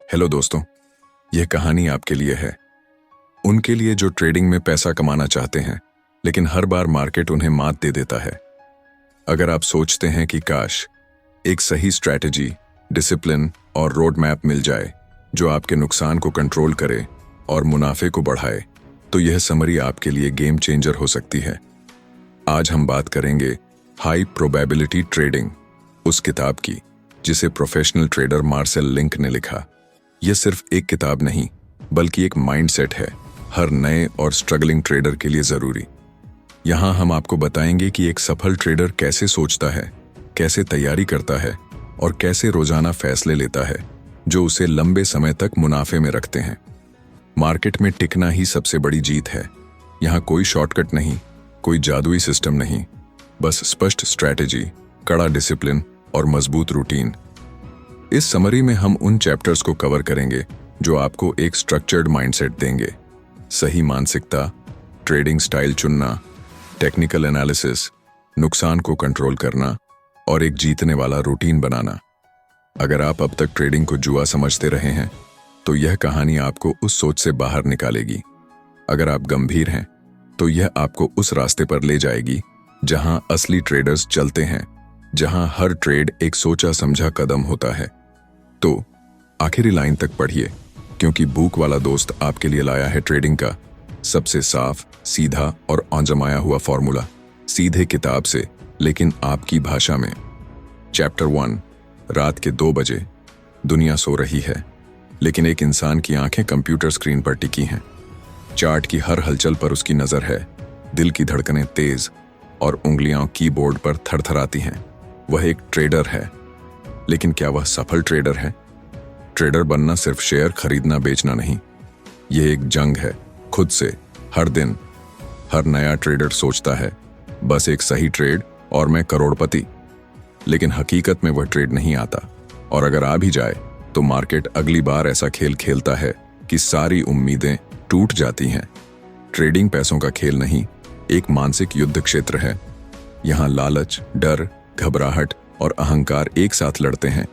Hello दोस्तों, यह कहानी आपके लिए है। उनके लिए जो ट्रेडिंग में पैसा कमाना चाहते हैं, लेकिन हर बार मार्केट उन्हें मात दे देता है। अगर आप सोचते हैं कि काश एक सही स्ट्रैटेजी, डिसिप्लिन और रोड मैप मिल जाए जो आपके नुकसान को कंट्रोल करे और मुनाफे को बढ़ाए, तो यह समरी आपके लिए गेम चेंजर हो सकती है। आज हम बात करेंगे हाई प्रोबेबिलिटी ट्रेडिंग, उस किताब की जिसे प्रोफेशनल ट्रेडर मार्सेल लिंक ने लिखा। यह सिर्फ एक किताब नहीं, बल्कि एक माइंडसेट है, हर नए और स्ट्रगलिंग ट्रेडर के लिए जरूरी। यहां हम आपको बताएंगे कि एक सफल ट्रेडर कैसे सोचता है, कैसे तैयारी करता है और कैसे रोजाना फैसले लेता है जो उसे लंबे समय तक मुनाफे में रखते हैं। मार्केट में टिकना ही सबसे बड़ी जीत है। यहां कोई शॉर्टकट नहीं, कोई जादुई सिस्टम नहीं, बस स्पष्ट स्ट्रैटेजी, कड़ा डिसिप्लिन और मजबूत रूटीन। इस समरी में हम उन चैप्टर्स को कवर करेंगे जो आपको एक स्ट्रक्चर्ड माइंडसेट देंगे। सही मानसिकता, ट्रेडिंग स्टाइल चुनना, टेक्निकल एनालिसिस, नुकसान को कंट्रोल करना और एक जीतने वाला रूटीन बनाना। अगर आप अब तक ट्रेडिंग को जुआ समझते रहे हैं, तो यह कहानी आपको उस सोच से बाहर निकालेगी। अगर आप गंभीर हैं, तो यह आपको उस रास्ते पर ले जाएगी जहां असली ट्रेडर्स चलते हैं, जहां हर ट्रेड एक सोचा समझा कदम होता है। तो आखिरी लाइन तक पढ़िए, क्योंकि बुक वाला दोस्त आपके लिए लाया है ट्रेडिंग का सबसे साफ, सीधा और आजमाया हुआ फॉर्मूला, सीधे किताब से, लेकिन आपकी भाषा में। चैप्टर 1। रात के 2 बजे। दुनिया सो रही है, लेकिन एक इंसान की आंखें कंप्यूटर स्क्रीन पर टिकी हैं। चार्ट की हर हलचल पर उसकी नजर है। दिल की धड़कनें तेज और उंगलियां कीबोर्ड पर थरथराती हैं। वह एक ट्रेडर है, लेकिन क्या वह सफल ट्रेडर है? ट्रेडर बनना सिर्फ शेयर खरीदना बेचना नहीं, यह एक जंग है खुद से। हर दिन हर नया ट्रेडर सोचता है, बस एक सही ट्रेड और मैं करोड़पति। लेकिन हकीकत में वह ट्रेड नहीं आता, और अगर आ भी जाए तो मार्केट अगली बार ऐसा खेल खेलता है कि सारी उम्मीदें टूट जाती हैं। ट्रेडिंग पैसों का खेल नहीं, एक मानसिक युद्ध क्षेत्र है। यहां लालच, डर, घबराहट और अहंकार एक साथ लड़ते हैं।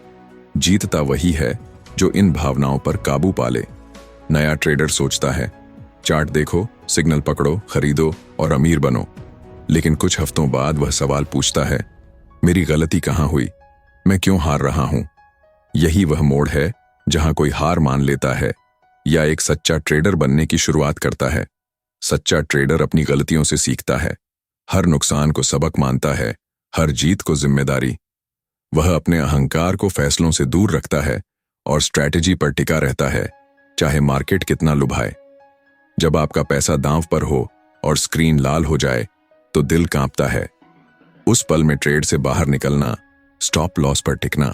जीतता वही है जो इन भावनाओं पर काबू पाले। नया ट्रेडर सोचता है, चार्ट देखो, सिग्नल पकड़ो, खरीदो और अमीर बनो। लेकिन कुछ हफ्तों बाद वह सवाल पूछता है, मेरी गलती कहां हुई? मैं क्यों हार रहा हूं? यही वह मोड़ है जहां कोई हार मान लेता है या एक सच्चा ट्रेडर बनने की शुरुआत करता है। सच्चा ट्रेडर अपनी गलतियों से सीखता है, हर नुकसान को सबक मानता है, हर जीत को जिम्मेदारी। वह अपने अहंकार को फैसलों से दूर रखता है और स्ट्रैटेजी पर टिका रहता है, चाहे मार्केट कितना लुभाए। जब आपका पैसा दांव पर हो और स्क्रीन लाल हो जाए, तो दिल कांपता है। उस पल में ट्रेड से बाहर निकलना, स्टॉप लॉस पर टिकना,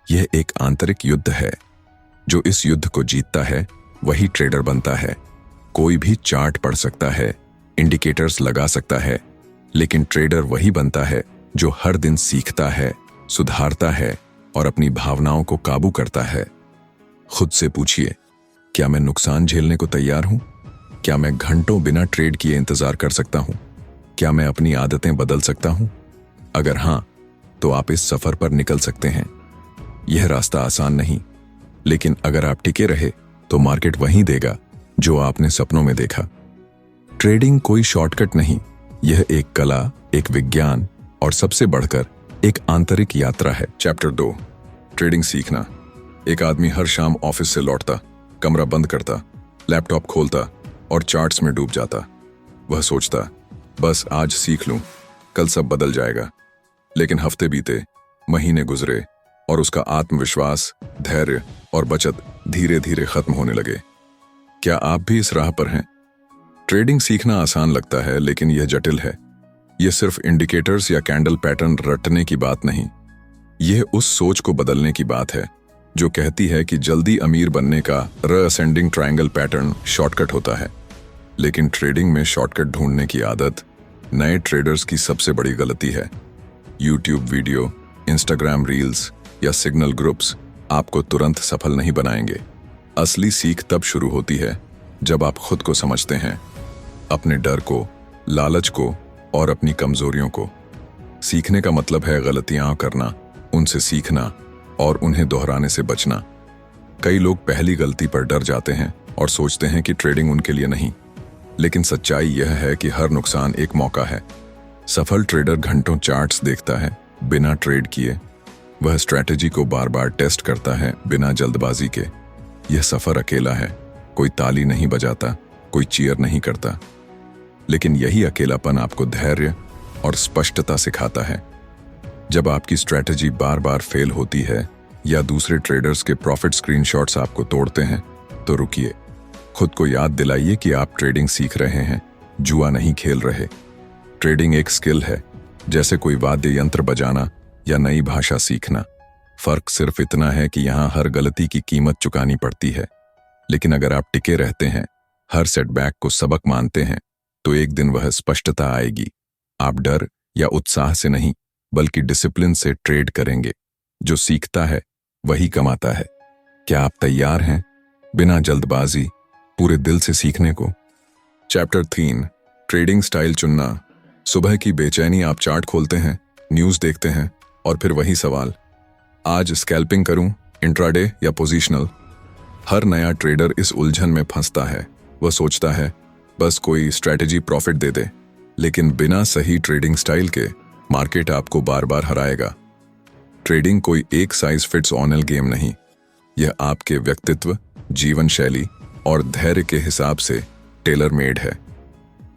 यह एक आंतरिक युद्ध है। जो इस युद्ध को जीतता है, वही ट्रेडर बनता है। कोई भी चार्ट पढ़ सकता है, इंडिकेटर्स लगा सकता है, लेकिन ट्रेडर वही बनता है जो हर दिन सीखता है, सुधारता है और अपनी भावनाओं को काबू करता है। खुद से पूछिए, क्या मैं नुकसान झेलने को तैयार हूं? क्या मैं घंटों बिना ट्रेड किए इंतजार कर सकता हूं? क्या मैं अपनी आदतें बदल सकता हूं? अगर हां, तो आप इस सफर पर निकल सकते हैं। यह रास्ता आसान नहीं, लेकिन अगर आप टिके रहे, तो मार्केट वहीं देगा जो आपने सपनों में देखा। ट्रेडिंग कोई शॉर्टकट नहीं, यह एक कला, एक विज्ञान और सबसे बढ़कर एक आंतरिक यात्रा है। चैप्टर 2। ट्रेडिंग सीखना। एक आदमी हर शाम ऑफिस से लौटता, कमरा बंद करता, लैपटॉप खोलता और चार्ट्स में डूब जाता। वह सोचता, बस आज सीख लूं, कल सब बदल जाएगा। लेकिन हफ्ते बीते, महीने गुजरे और उसका आत्मविश्वास, धैर्य और बचत धीरे धीरे खत्म होने लगे। क्या आप भी इस राह पर हैं? ट्रेडिंग सीखना आसान लगता है, लेकिन यह जटिल है। यह सिर्फ इंडिकेटर्स या कैंडल पैटर्न रटने की बात नहीं, यह उस सोच को बदलने की बात है जो कहती है कि जल्दी अमीर बनने का असेंडिंग ट्रायंगल पैटर्न शॉर्टकट होता है। लेकिन ट्रेडिंग में शॉर्टकट ढूंढने की आदत नए ट्रेडर्स की सबसे बड़ी गलती है। यूट्यूब वीडियो, इंस्टाग्राम रील्स या सिग्नल ग्रुप्स आपको तुरंत सफल नहीं बनाएंगे। असली सीख तब शुरू होती है जब आप खुद को समझते हैं, अपने डर को, लालच को और अपनी कमजोरियों को। सीखने का मतलब है गलतियां करना, उनसे सीखना और उन्हें दोहराने से बचना। कई लोग पहली गलती पर डर जाते हैं और सोचते हैं कि ट्रेडिंग उनके लिए नहीं, लेकिन सच्चाई यह है कि हर नुकसान एक मौका है। सफल ट्रेडर घंटों चार्ट्स देखता है बिना ट्रेड किए। वह स्ट्रैटेजी को बार बार टेस्ट करता है बिना जल्दबाजी के। यह सफर अकेला है, कोई ताली नहीं बजाता, कोई चीयर नहीं करता, लेकिन यही अकेलापन आपको धैर्य और स्पष्टता सिखाता है। जब आपकी स्ट्रैटेजी बार बार फेल होती है या दूसरे ट्रेडर्स के प्रॉफिट स्क्रीनशॉट्स आपको तोड़ते हैं, तो रुकिए, खुद को याद दिलाइए कि आप ट्रेडिंग सीख रहे हैं, जुआ नहीं खेल रहे। ट्रेडिंग एक स्किल है, जैसे कोई वाद्य यंत्र बजाना या नई भाषा सीखना। फर्क सिर्फ इतना है कि यहाँ हर गलती की कीमत चुकानी पड़ती है, लेकिन अगर आप टिके रहते हैं, हर सेटबैक को सबक मानते हैं, तो एक दिन वह स्पष्टता आएगी। आप डर या उत्साह से नहीं, बल्कि डिसिप्लिन से ट्रेड करेंगे। जो सीखता है वही कमाता है। क्या आप तैयार हैं बिना जल्दबाजी पूरे दिल से सीखने को? चैप्टर 3, ट्रेडिंग स्टाइल चुनना। सुबह की बेचैनी, आप चार्ट खोलते हैं, न्यूज़ देखते हैं और फिर वही सवाल, आज स्कैल्पिंग करूं, इंट्राडे या पोजीशनल? हर नया ट्रेडर इस उलझन में फंसता है। वह सोचता है बस कोई स्ट्रैटेजी प्रॉफिट दे दे, लेकिन बिना सही ट्रेडिंग स्टाइल के मार्केट आपको बार बार हराएगा। ट्रेडिंग कोई एक साइज फिट्स ऑल गेम नहीं, यह आपके व्यक्तित्व, जीवन शैली और धैर्य के हिसाब से टेलर मेड है।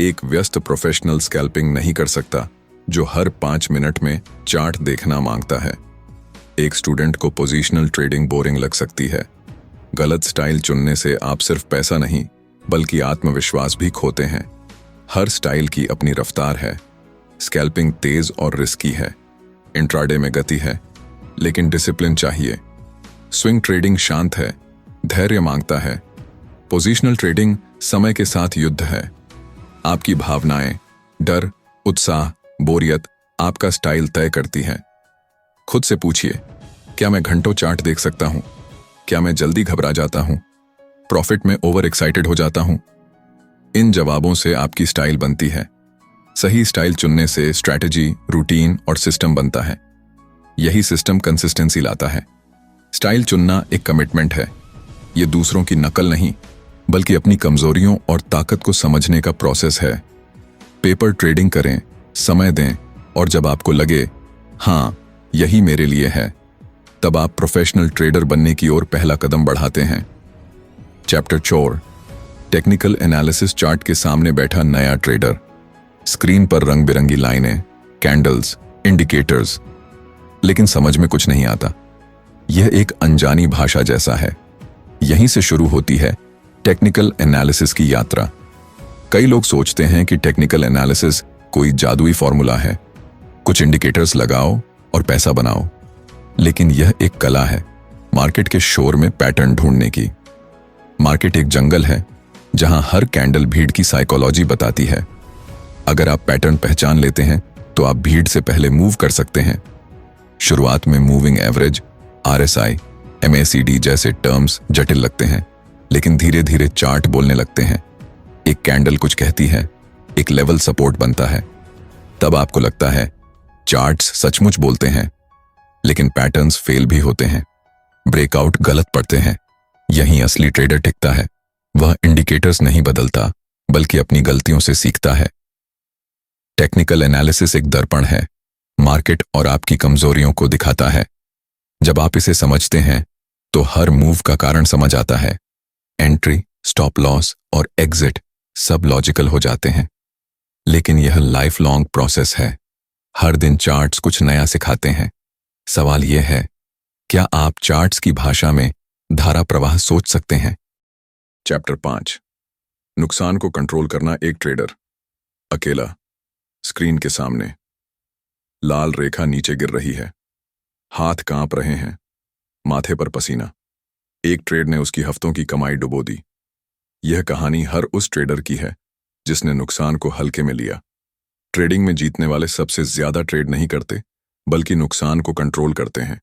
एक व्यस्त प्रोफेशनल स्कैल्पिंग नहीं कर सकता जो हर 5 मिनट में चार्ट देखना मांगता है। एक स्टूडेंट को पोजीशनल ट्रेडिंग बोरिंग लग सकती है। गलत स्टाइल चुनने से आप सिर्फ पैसा नहीं, बल्कि आत्मविश्वास भी खोते हैं। हर स्टाइल की अपनी रफ्तार है। स्कैल्पिंग तेज और रिस्की है, इंट्राडे में गति है, लेकिन डिसिप्लिन चाहिए। स्विंग ट्रेडिंग शांत है, धैर्य मांगता है। पोजीशनल ट्रेडिंग समय के साथ युद्ध है। आपकी भावनाएं, डर, उत्साह, बोरियत आपका स्टाइल तय करती हैं। खुद से पूछिए, क्या मैं घंटों चार्ट देख सकता हूं? क्या मैं जल्दी घबरा जाता हूं? प्रॉफिट में ओवर एक्साइटेड हो जाता हूं? इन जवाबों से आपकी स्टाइल बनती है। सही स्टाइल चुनने से स्ट्रैटेजी, रूटीन और सिस्टम बनता है। यही सिस्टम कंसिस्टेंसी लाता है। स्टाइल चुनना एक कमिटमेंट है। ये दूसरों की नकल नहीं, बल्कि अपनी कमजोरियों और ताकत को समझने का प्रोसेस है। पेपर ट्रेडिंग करें, समय दें, और जब आपको लगे हाँ यही मेरे लिए है, तब आप प्रोफेशनल ट्रेडर बनने की ओर पहला कदम बढ़ाते हैं। Chapter 4, technical analysis. चार्ट के सामने बैठा नया ट्रेडर। स्क्रीन पर रंग बिरंगी लाइनें, कैंडल्स, इंडिकेटर्स, लेकिन समझ में कुछ नहीं आता। यह एक अनजानी भाषा जैसा है। यहीं से शुरू होती है टेक्निकल एनालिसिस की यात्रा। कई लोग सोचते हैं कि टेक्निकल एनालिसिस कोई जादुई फॉर्मूला है, कुछ इंडिकेटर्स लगाओ और पैसा बनाओ, लेकिन यह एक कला है मार्केट के शोर में पैटर्न ढूंढने की। मार्केट एक जंगल है जहां हर कैंडल भीड़ की साइकोलॉजी बताती है। अगर आप पैटर्न पहचान लेते हैं तो आप भीड़ से पहले मूव कर सकते हैं। शुरुआत में मूविंग एवरेज, RSI, MACD जैसे टर्म्स जटिल लगते हैं, लेकिन धीरे धीरे चार्ट बोलने लगते हैं। एक कैंडल कुछ कहती है, एक लेवल सपोर्ट बनता है। तब आपको लगता है चार्ट्स सचमुच बोलते हैं, लेकिन पैटर्न्स फेल भी होते हैं, ब्रेकआउट गलत पड़ते हैं। यहीं असली ट्रेडर टिकता है। वह इंडिकेटर्स नहीं बदलता, बल्कि अपनी गलतियों से सीखता है। टेक्निकल एनालिसिस एक दर्पण है, मार्केट और आपकी कमजोरियों को दिखाता है। जब आप इसे समझते हैं तो हर मूव का कारण समझ आता है। एंट्री, स्टॉप लॉस और एग्जिट सब लॉजिकल हो जाते हैं। लेकिन यह लाइफ लॉन्ग प्रोसेस है। हर दिन चार्ट्स कुछ नया सिखाते हैं। सवाल यह है, क्या आप चार्ट्स की भाषा में धारा प्रवाह सोच सकते हैं? चैप्टर 5, नुकसान को कंट्रोल करना। एक ट्रेडर अकेला, स्क्रीन के सामने, लाल रेखा नीचे गिर रही है, हाथ कांप रहे हैं, माथे पर पसीना। एक ट्रेड ने उसकी हफ्तों की कमाई डुबो दी। यह कहानी हर उस ट्रेडर की है जिसने नुकसान को हल्के में लिया। ट्रेडिंग में जीतने वाले सबसे ज्यादा ट्रेड नहीं करते, बल्कि नुकसान को कंट्रोल करते हैं।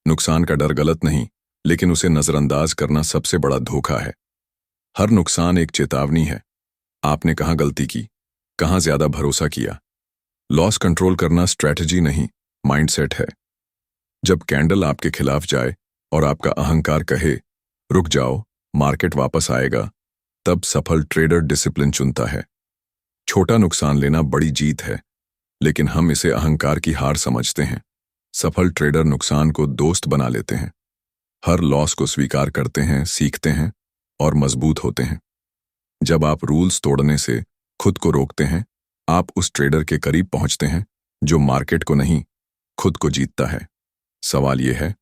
नुकसान का डर गलत नहीं, लेकिन उसे नजरअंदाज करना सबसे बड़ा धोखा है। हर नुकसान एक चेतावनी है। आपने कहां गलती की, कहां ज्यादा भरोसा किया। लॉस कंट्रोल करना स्ट्रैटेजी नहीं, माइंडसेट है। जब कैंडल आपके खिलाफ जाए और आपका अहंकार कहे रुक जाओ, मार्केट वापस आएगा। तब सफल ट्रेडर डिसिप्लिन चुनता है। छोटा नुकसान लेना बड़ी जीत है, लेकिन हम इसे अहंकार की हार समझते हैं। सफल ट्रेडर नुकसान को दोस्त बना लेते हैं। हर लॉस को स्वीकार करते हैं, सीखते हैं और मजबूत होते हैं। जब आप रूल्स तोड़ने से खुद को रोकते हैं, आप उस ट्रेडर के करीब पहुंचते हैं जो मार्केट को नहीं, खुद को जीतता है। सवाल यह है,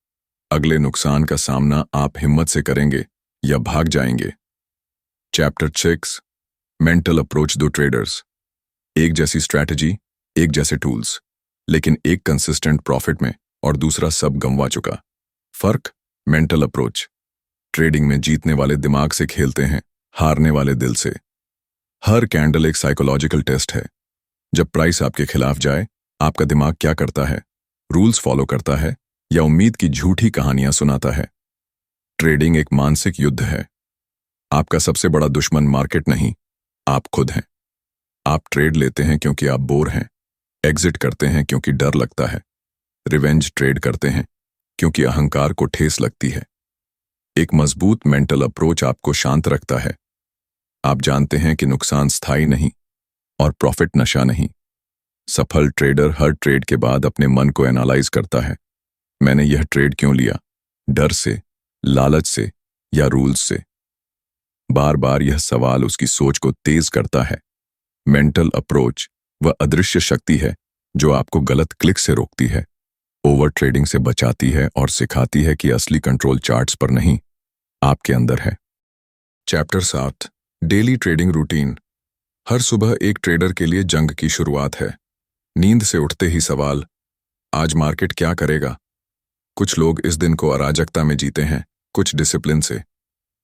अगले नुकसान का सामना आप हिम्मत से करेंगे या भाग जाएंगे? चैप्टर 6, मेंटल अप्रोच दो ट्रेडर्स। एक जैसी स्ट्रैटेजी, एक जैसे टूल्स, लेकिन एक कंसिस्टेंट प्रॉफिट में और दूसरा सब गंवा चुका। फर्क, मेंटल अप्रोच। ट्रेडिंग में जीतने वाले दिमाग से खेलते हैं, हारने वाले दिल से। हर कैंडल एक साइकोलॉजिकल टेस्ट है। जब प्राइस आपके खिलाफ जाए, आपका दिमाग क्या करता है? रूल्स फॉलो करता है या उम्मीद की झूठी कहानियां सुनाता है? ट्रेडिंग एक मानसिक युद्ध है। आपका सबसे बड़ा दुश्मन मार्केट नहीं, आप खुद हैं। आप ट्रेड लेते हैं क्योंकि आप बोर हैं, एग्जिट करते हैं क्योंकि डर लगता है, रिवेंज ट्रेड करते हैं क्योंकि अहंकार को ठेस लगती है। एक मजबूत मेंटल अप्रोच आपको शांत रखता है। आप जानते हैं कि नुकसान स्थायी नहीं और प्रॉफिट नशा नहीं। सफल ट्रेडर हर ट्रेड के बाद अपने मन को एनालाइज करता है। मैंने यह ट्रेड क्यों लिया? डर से, लालच से या रूल्स से? बार बार यह सवाल उसकी सोच को तेज करता है। मेंटल अप्रोच वह अदृश्य शक्ति है जो आपको गलत क्लिक से रोकती है, ओवर ट्रेडिंग से बचाती है और सिखाती है कि असली कंट्रोल चार्ट्स पर नहीं, आपके अंदर है। Chapter 7, daily trading routine. हर सुबह एक ट्रेडर के लिए जंग की शुरुआत है। नींद से उठते ही सवाल, आज मार्केट क्या करेगा? कुछ लोग इस दिन को अराजकता में जीते हैं, कुछ डिसिप्लिन से।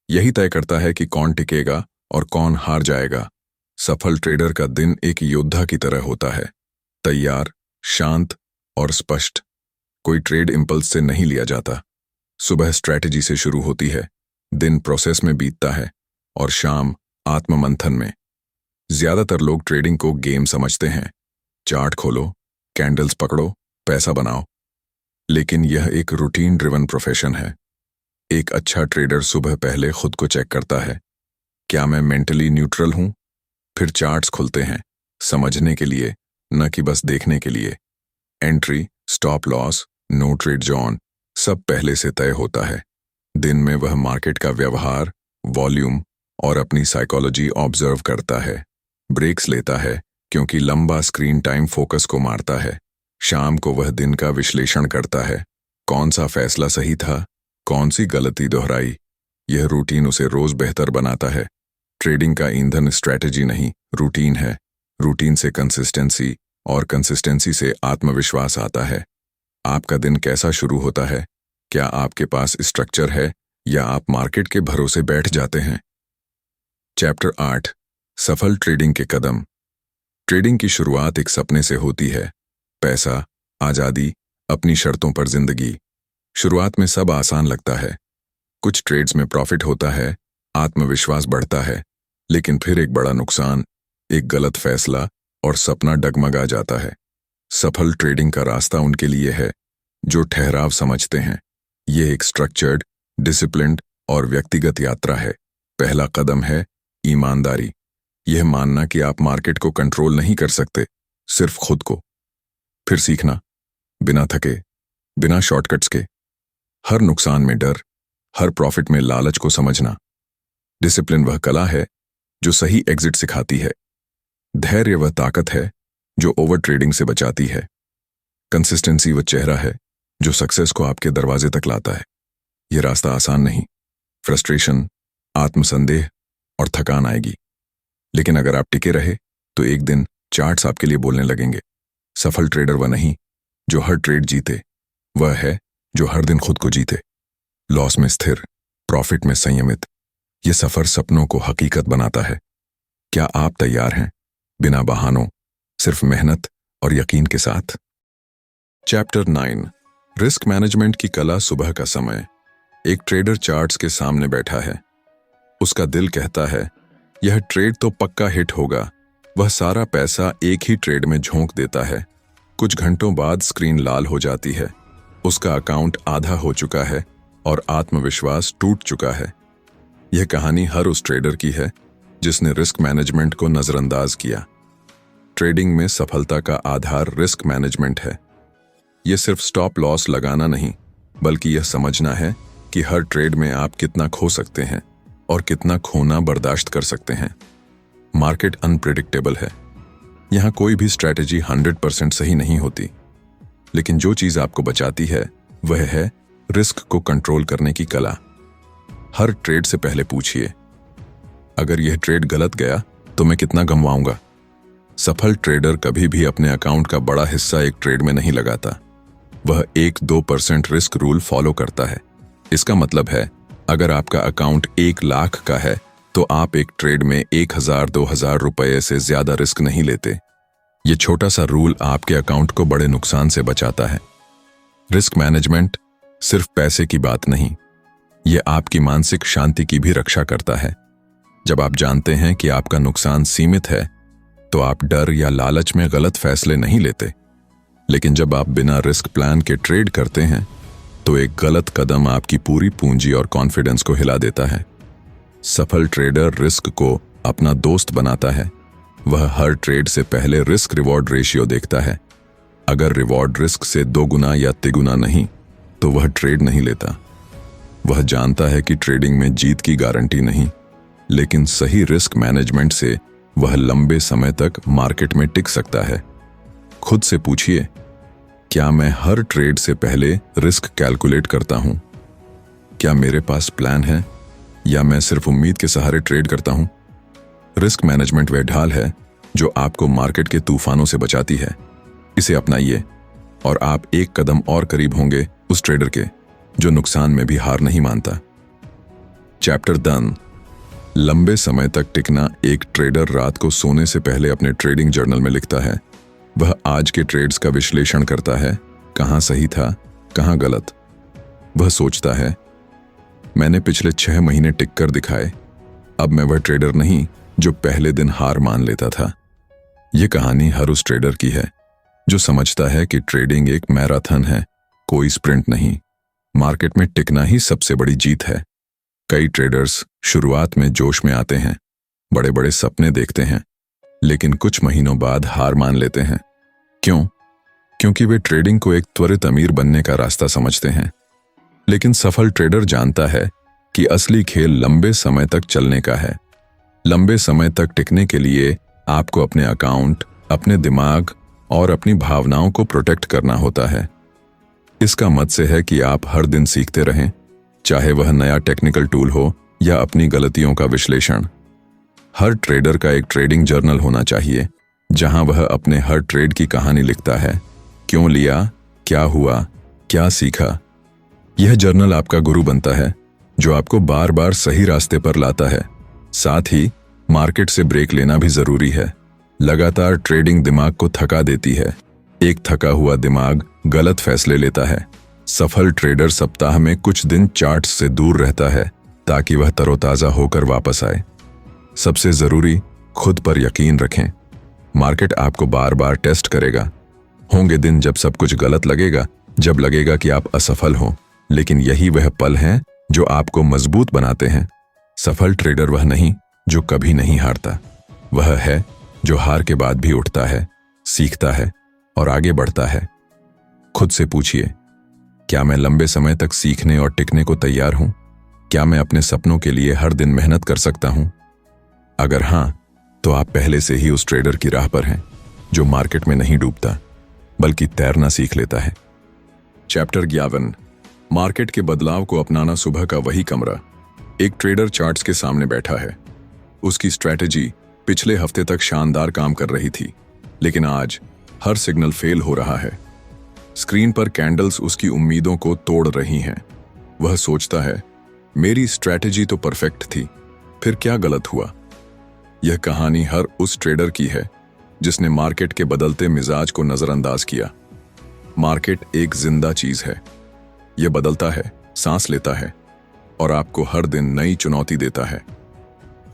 यही तय करता है कि कौन टिकेगा और कौन हार जाएगा। सफल ट्रेडर का दिन एक योद्धा की तरह होता है, तैयार, शांत और स्पष्ट। कोई ट्रेड इंपल्स से नहीं लिया जाता। सुबह स्ट्रैटेजी से शुरू होती है, दिन प्रोसेस में बीतता है और शाम आत्ममंथन में। ज्यादातर लोग ट्रेडिंग को गेम समझते हैं। चार्ट खोलो, कैंडल्स पकड़ो, पैसा बनाओ। लेकिन यह एक रूटीन ड्रिवन प्रोफेशन है। एक अच्छा ट्रेडर सुबह पहले खुद को चेक करता है, क्या मैं मेंटली न्यूट्रल हूं? फिर चार्ट्स खुलते हैं, समझने के लिए, न कि बस देखने के लिए। Entry, stop loss, no trade zone सब पहले से तय होता है। दिन में वह मार्केट का व्यवहार, वॉल्यूम और अपनी साइकोलॉजी ऑब्जर्व करता है। ब्रेक्स लेता है क्योंकि लंबा स्क्रीन टाइम फोकस को मारता है। शाम को वह दिन का विश्लेषण करता है, कौन सा फैसला सही था, कौन सी गलती दोहराई। यह रूटीन उसे रोज बेहतर बनाता है। ट्रेडिंग का ईंधन स्ट्रैटेजी नहीं, रूटीन है। रूटीन से कंसिस्टेंसी और कंसिस्टेंसी से आत्मविश्वास आता है। आपका दिन कैसा शुरू होता है? क्या आपके पास स्ट्रक्चर है या आप मार्केट के भरोसे बैठ जाते हैं? चैप्टर 8, सफल ट्रेडिंग के कदम। ट्रेडिंग की शुरुआत एक सपने से होती है, पैसा, आजादी, अपनी शर्तों पर जिंदगी। शुरुआत में सब आसान लगता है। कुछ ट्रेड्स में प्रॉफिट होता है, आत्मविश्वास बढ़ता है, लेकिन फिर एक बड़ा नुकसान, एक गलत फैसला और सपना डगमगा जाता है। सफल ट्रेडिंग का रास्ता उनके लिए है जो ठहराव समझते हैं। यह एक स्ट्रक्चर्ड, डिसिप्लिन्ड और व्यक्तिगत यात्रा है। पहला कदम है ईमानदारी। यह मानना कि आप मार्केट को कंट्रोल नहीं कर सकते, सिर्फ खुद को। फिर सीखना, बिना थके, बिना शॉर्टकट्स के। हर नुकसान में डर, हर प्रॉफिट में लालच को समझना। डिसिप्लिन वह कला है जो सही एग्जिट सिखाती है। धैर्य वह ताकत है जो ओवर ट्रेडिंग से बचाती है। कंसिस्टेंसी वह चेहरा है जो सक्सेस को आपके दरवाजे तक लाता है। यह रास्ता आसान नहीं, फ्रस्ट्रेशन, आत्मसंदेह और थकान आएगी, लेकिन अगर आप टिके रहे तो एक दिन चार्ट्स आपके लिए बोलने लगेंगे। सफल ट्रेडर वह नहीं जो हर ट्रेड जीते, वह है जो हर दिन खुद को जीते। लॉस में स्थिर, प्रॉफिट में संयमित। यह सफर सपनों को हकीकत बनाता है। क्या आप तैयार हैं? बिना बहानों, सिर्फ मेहनत और यकीन के साथ। चैप्टर 9, रिस्क मैनेजमेंट की कला। सुबह का समय। एक ट्रेडर चार्ट्स के सामने बैठा है। उसका दिल कहता है, यह ट्रेड तो पक्का हिट होगा। वह सारा पैसा एक ही ट्रेड में झोंक देता है। कुछ घंटों बाद स्क्रीन लाल हो जाती है। उसका अकाउंट आधा हो चुका है और आत्मविश्वास टूट चुका है। यह कहानी हर उस ट्रेडर की है जिसने रिस्क मैनेजमेंट को नजरअंदाज किया। ट्रेडिंग में सफलता का आधार रिस्क मैनेजमेंट है। यह सिर्फ स्टॉप लॉस लगाना नहीं, बल्कि यह समझना है कि हर ट्रेड में आप कितना खो सकते हैं और कितना खोना बर्दाश्त कर सकते हैं। मार्केट अनप्रेडिक्टेबल है। यहाँ कोई भी स्ट्रैटेजी 100% सही नहीं होती, लेकिन जो चीज आपको बचाती है वह है रिस्क को कंट्रोल करने की कला। हर ट्रेड से पहले पूछिए, अगर यह ट्रेड गलत गया तो मैं कितना गंवाऊंगा। सफल ट्रेडर कभी भी अपने अकाउंट का बड़ा हिस्सा एक ट्रेड में नहीं लगाता। वह 1-2% रिस्क रूल फॉलो करता है। इसका मतलब है, अगर आपका अकाउंट 1 लाख का है तो आप एक ट्रेड में 1000-2000 रुपए से ज्यादा रिस्क नहीं लेते। यह छोटा सा रूल आपके अकाउंट को बड़े नुकसान से बचाता है। रिस्क मैनेजमेंट सिर्फ पैसे की बात नहीं, यह आपकी मानसिक शांति की भी रक्षा करता है। जब आप जानते हैं कि आपका नुकसान सीमित है तो आप डर या लालच में गलत फैसले नहीं लेते। लेकिन जब आप बिना रिस्क प्लान के ट्रेड करते हैं तो एक गलत कदम आपकी पूरी पूंजी और कॉन्फिडेंस को हिला देता है। सफल ट्रेडर रिस्क को अपना दोस्त बनाता है। वह हर ट्रेड से पहले रिस्क रिवॉर्ड रेशियो देखता है। अगर रिवॉर्ड रिस्क से 2 गुना या तिगुना नहीं तो वह ट्रेड नहीं लेता। वह जानता है कि ट्रेडिंग में जीत की गारंटी नहीं, लेकिन सही रिस्क मैनेजमेंट से वह लंबे समय तक मार्केट में टिक सकता है। खुद से पूछिए, क्या मैं हर ट्रेड से पहले रिस्क कैलकुलेट करता हूं? क्या मेरे पास प्लान है या मैं सिर्फ उम्मीद के सहारे ट्रेड करता हूं? रिस्क मैनेजमेंट वह ढाल है जो आपको मार्केट के तूफानों से बचाती है। इसे अपनाइए और आप एक कदम और करीब होंगे उस ट्रेडर के जो नुकसान में भी हार नहीं मानता। चैप्टर 10। लंबे समय तक टिकना। एक ट्रेडर रात को सोने से पहले अपने ट्रेडिंग जर्नल में लिखता है। वह आज के ट्रेड्स का विश्लेषण करता है, कहां सही था, कहां गलत। वह सोचता है, मैंने पिछले 6 महीने टिक कर दिखाए। अब मैं वह ट्रेडर नहीं जो पहले दिन हार मान लेता था। यह कहानी हर उस ट्रेडर की है जो समझता है कि ट्रेडिंग एक मैराथन है, कोई स्प्रिंट नहीं। मार्केट में टिकना ही सबसे बड़ी जीत है। कई ट्रेडर्स शुरुआत में जोश में आते हैं, बड़े बड़े सपने देखते हैं, लेकिन कुछ महीनों बाद हार मान लेते हैं। क्यों? क्योंकि वे ट्रेडिंग को एक त्वरित अमीर बनने का रास्ता समझते हैं। लेकिन सफल ट्रेडर जानता है कि असली खेल लंबे समय तक चलने का है। लंबे समय तक टिकने के लिए आपको अपने अकाउंट, अपने दिमाग और अपनी भावनाओं को प्रोटेक्ट करना होता है। इसका मकसद है कि आप हर दिन सीखते रहें, चाहे वह नया टेक्निकल टूल हो या अपनी गलतियों का विश्लेषण। हर ट्रेडर का एक ट्रेडिंग जर्नल होना चाहिए जहां वह अपने हर ट्रेड की कहानी लिखता है। क्यों लिया, क्या हुआ, क्या सीखा। यह जर्नल आपका गुरु बनता है जो आपको बार बार सही रास्ते पर लाता है। साथ ही मार्केट से ब्रेक लेना भी जरूरी है। लगातार ट्रेडिंग दिमाग को थका देती है। एक थका हुआ दिमाग गलत फैसले लेता है। सफल ट्रेडर सप्ताह में कुछ दिन चार्ट्स से दूर रहता है ताकि वह तरोताजा होकर वापस आए। सबसे जरूरी, खुद पर यकीन रखें। मार्केट आपको बार बार टेस्ट करेगा। होंगे दिन जब सब कुछ गलत लगेगा, जब लगेगा कि आप असफल हो, लेकिन यही वह पल हैं जो आपको मजबूत बनाते हैं। सफल ट्रेडर वह नहीं जो कभी नहीं हारता, वह है जो हार के बाद भी उठता है, सीखता है और आगे बढ़ता है। खुद से पूछिए, क्या मैं लंबे समय तक सीखने और टिकने को तैयार हूं? क्या मैं अपने सपनों के लिए हर दिन मेहनत कर सकता हूं? अगर हां, तो आप पहले से ही उस ट्रेडर की राह पर हैं जो मार्केट में नहीं डूबता बल्कि तैरना सीख लेता है। चैप्टर 11। मार्केट के बदलाव को अपनाना। सुबह का वही कमरा। एक ट्रेडर चार्ट्स के सामने बैठा है। उसकी स्ट्रैटेजी पिछले हफ्ते तक शानदार काम कर रही थी, लेकिन आज हर सिग्नल फेल हो रहा है। स्क्रीन पर कैंडल्स उसकी उम्मीदों को तोड़ रही हैं। वह सोचता है, मेरी स्ट्रैटेजी तो परफेक्ट थी, फिर क्या गलत हुआ? यह कहानी हर उस ट्रेडर की है जिसने मार्केट के बदलते मिजाज को नजरअंदाज किया। मार्केट एक जिंदा चीज है। यह बदलता है, सांस लेता है और आपको हर दिन नई चुनौती देता है।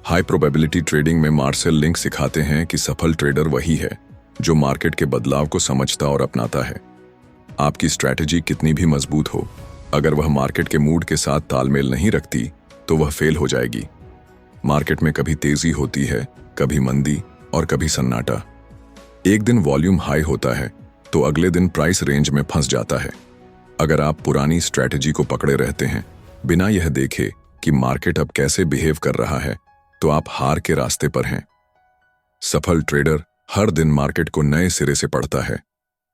हाई प्रोबेबिलिटी ट्रेडिंग में मार्शल लिंक सिखाते हैं कि सफल ट्रेडर वही है जो मार्केट के बदलाव को समझता और अपनाता है। आपकी स्ट्रैटेजी कितनी भी मजबूत हो, अगर वह मार्केट के मूड के साथ तालमेल नहीं रखती तो वह फेल हो जाएगी। मार्केट में कभी तेजी होती है, कभी मंदी और कभी सन्नाटा। एक दिन वॉल्यूम हाई होता है तो अगले दिन प्राइस रेंज में फंस जाता है। अगर आप पुरानी स्ट्रैटेजी को पकड़े रहते हैं बिना यह देखे कि मार्केट अब कैसे बिहेव कर रहा है, तो आप हार के रास्ते पर हैं। सफल ट्रेडर हर दिन मार्केट को नए सिरे से पढ़ता है।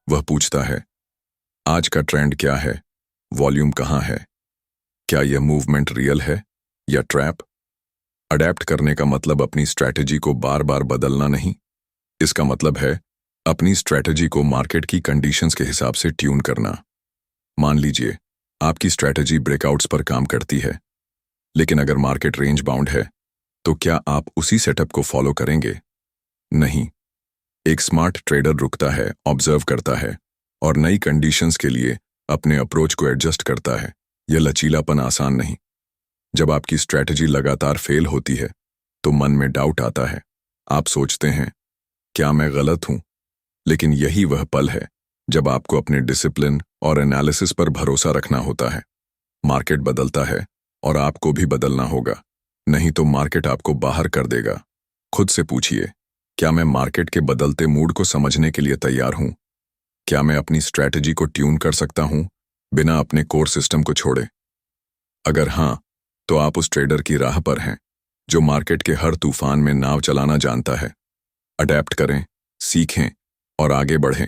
वह पूछता है, आज का ट्रेंड क्या है, वॉल्यूम कहां है, क्या यह मूवमेंट रियल है या ट्रैप। अडेप्ट करने का मतलब अपनी स्ट्रैटेजी को बार बार बदलना नहीं, इसका मतलब है अपनी स्ट्रैटेजी को मार्केट की कंडीशंस के हिसाब से ट्यून करना। मान लीजिए आपकी स्ट्रैटेजी ब्रेकआउट्स पर काम करती है, लेकिन अगर मार्केट रेंज बाउंड है तो क्या आप उसी सेटअप को फॉलो करेंगे? नहीं। एक स्मार्ट ट्रेडर रुकता है, ऑब्जर्व करता है और नई कंडीशंस के लिए अपने अप्रोच को एडजस्ट करता है। यह लचीलापन आसान नहीं। जब आपकी स्ट्रैटेजी लगातार फेल होती है तो मन में डाउट आता है। आप सोचते हैं, क्या मैं गलत हूं? लेकिन यही वह पल है जब आपको अपने डिसिप्लिन और एनालिसिस पर भरोसा रखना होता है। मार्केट बदलता है और आपको भी बदलना होगा, नहीं तो मार्केट आपको बाहर कर देगा। खुद से पूछिए, क्या मैं मार्केट के बदलते मूड को समझने के लिए तैयार हूं? क्या मैं अपनी स्ट्रैटेजी को ट्यून कर सकता हूं बिना अपने कोर सिस्टम को छोड़े? अगर हां, तो आप उस ट्रेडर की राह पर हैं जो मार्केट के हर तूफान में नाव चलाना जानता है। अडेप्ट करें, सीखें और आगे बढ़ें,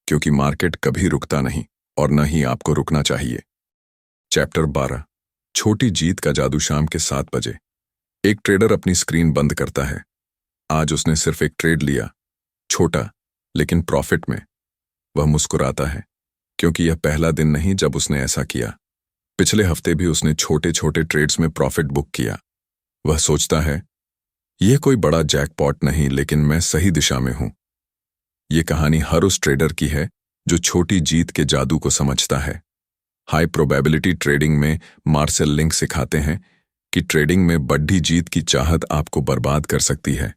क्योंकि मार्केट कभी रुकता नहीं और न ही आपको रुकना चाहिए। चैप्टर 12, छोटी जीत का जादू। शाम के 7 बजे एक ट्रेडर अपनी स्क्रीन बंद करता है। आज उसने सिर्फ एक ट्रेड लिया, छोटा लेकिन प्रॉफिट में। वह मुस्कुराता है क्योंकि यह पहला दिन नहीं जब उसने ऐसा किया। पिछले हफ्ते भी उसने छोटे छोटे ट्रेड्स में प्रॉफिट बुक किया। वह सोचता है, यह कोई बड़ा जैकपॉट नहीं, लेकिन मैं सही दिशा में हूं। यह कहानी हर उस ट्रेडर की है जो छोटी जीत के जादू को समझता है। हाई प्रोबेबिलिटी ट्रेडिंग में मार्शल लिंक सिखाते हैं कि ट्रेडिंग में बड़ी जीत की चाहत आपको बर्बाद कर सकती है,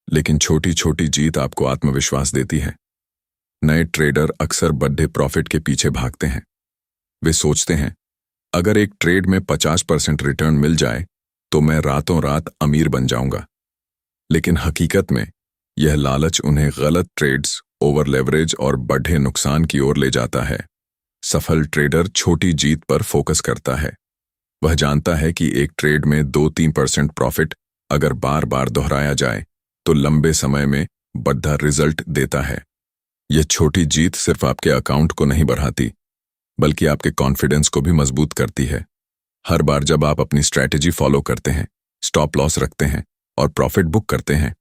लेकिन छोटी छोटी जीत आपको आत्मविश्वास देती है। नए ट्रेडर अक्सर बड़े प्रॉफिट के पीछे भागते हैं। वे सोचते हैं, अगर एक ट्रेड में 50% रिटर्न मिल जाए तो मैं रातों रात अमीर बन जाऊंगा। लेकिन हकीकत में यह लालच उन्हें गलत ट्रेड्स, ओवर लेवरेज और बढ़े नुकसान की ओर ले जाता है। सफल ट्रेडर छोटी जीत पर फोकस करता है। वह जानता है कि एक ट्रेड में 2-3% प्रॉफिट अगर बार बार दोहराया जाए तो लंबे समय में बड़ा रिजल्ट देता है। यह छोटी जीत सिर्फ आपके अकाउंट को नहीं बढ़ाती, बल्कि आपके कॉन्फिडेंस को भी मजबूत करती है। हर बार जब आप अपनी स्ट्रैटेजी फॉलो करते हैं, स्टॉप लॉस रखते हैं और प्रॉफिट बुक करते हैं,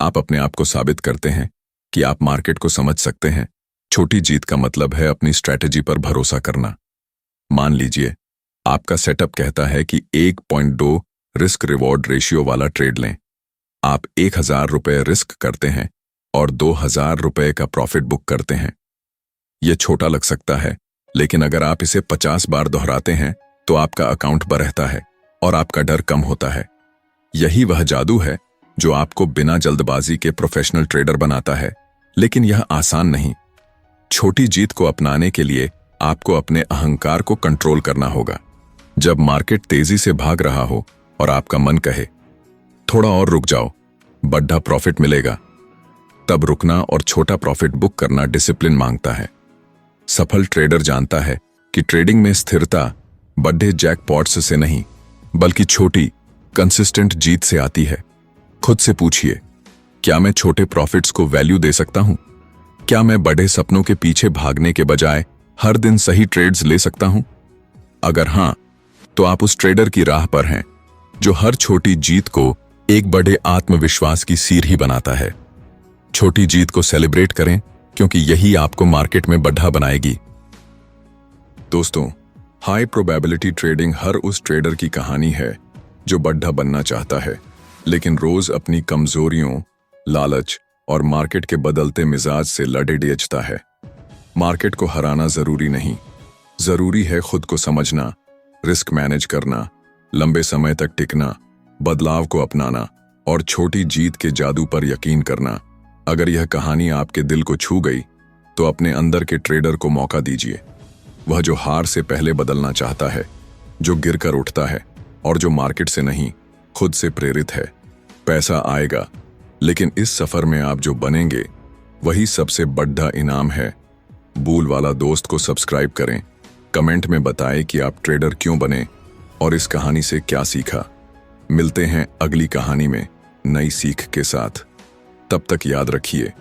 आप अपने आप को साबित करते हैं कि आप मार्केट को समझ सकते हैं। छोटी जीत का मतलब है अपनी स्ट्रैटेजी पर भरोसा करना। मान लीजिए आपका सेटअप कहता है कि 1.2 रिस्क रिवॉर्ड रेशियो वाला ट्रेड लें। आप 1000 रुपये रिस्क करते हैं और 2000 रुपये का प्रॉफिट बुक करते हैं। यह छोटा लग सकता है, लेकिन अगर आप इसे 50 बार दोहराते हैं तो आपका अकाउंट बढ़ता है और आपका डर कम होता है। यही वह जादू है जो आपको बिना जल्दबाजी के प्रोफेशनल ट्रेडर बनाता है। लेकिन यह आसान नहीं। छोटी जीत को अपनाने के लिए आपको अपने अहंकार को कंट्रोल करना होगा। जब मार्केट तेजी से भाग रहा हो और आपका मन कहे, थोड़ा और रुक जाओ, बड़ा प्रॉफिट मिलेगा, तब रुकना और छोटा प्रॉफिट बुक करना डिसिप्लिन मांगता है। सफल ट्रेडर जानता है कि ट्रेडिंग में स्थिरता बड़े जैकपॉट्स से नहीं, बल्कि छोटी कंसिस्टेंट जीत से आती है। खुद से पूछिए, क्या मैं छोटे प्रॉफिट्स को वैल्यू दे सकता हूं? क्या मैं बड़े सपनों के पीछे भागने के बजाय हर दिन सही ट्रेड्स ले सकता हूं? अगर हां, तो आप उस ट्रेडर की राह पर हैं जो हर छोटी जीत को एक बड़े आत्मविश्वास की सीढ़ी बनाता है। छोटी जीत को सेलिब्रेट करें, क्योंकि यही आपको मार्केट में बढ़ा बनाएगी। दोस्तों, हाई प्रोबेबिलिटी ट्रेडिंग हर उस ट्रेडर की कहानी है जो बढ़ा बनना चाहता है, लेकिन रोज अपनी कमजोरियों, लालच और मार्केट के बदलते मिजाज से लड़े डेचता है। मार्केट को हराना जरूरी नहीं, जरूरी है खुद को समझना, रिस्क मैनेज करना, लंबे समय तक टिकना, बदलाव को अपनाना और छोटी जीत के जादू पर यकीन करना। अगर यह कहानी आपके दिल को छू गई तो अपने अंदर के ट्रेडर को मौका दीजिए। वह जो हार से पहले बदलना चाहता है, जो गिरकर उठता है और जो मार्केट से नहीं खुद से प्रेरित है। पैसा आएगा, लेकिन इस सफर में आप जो बनेंगे वही सबसे बड़ा इनाम है। बूल वाला दोस्त को सब्सक्राइब करें, कमेंट में बताएं कि आप ट्रेडर क्यों बने और इस कहानी से क्या सीखा। मिलते हैं अगली कहानी में नई सीख के साथ। तब तक याद रखिए,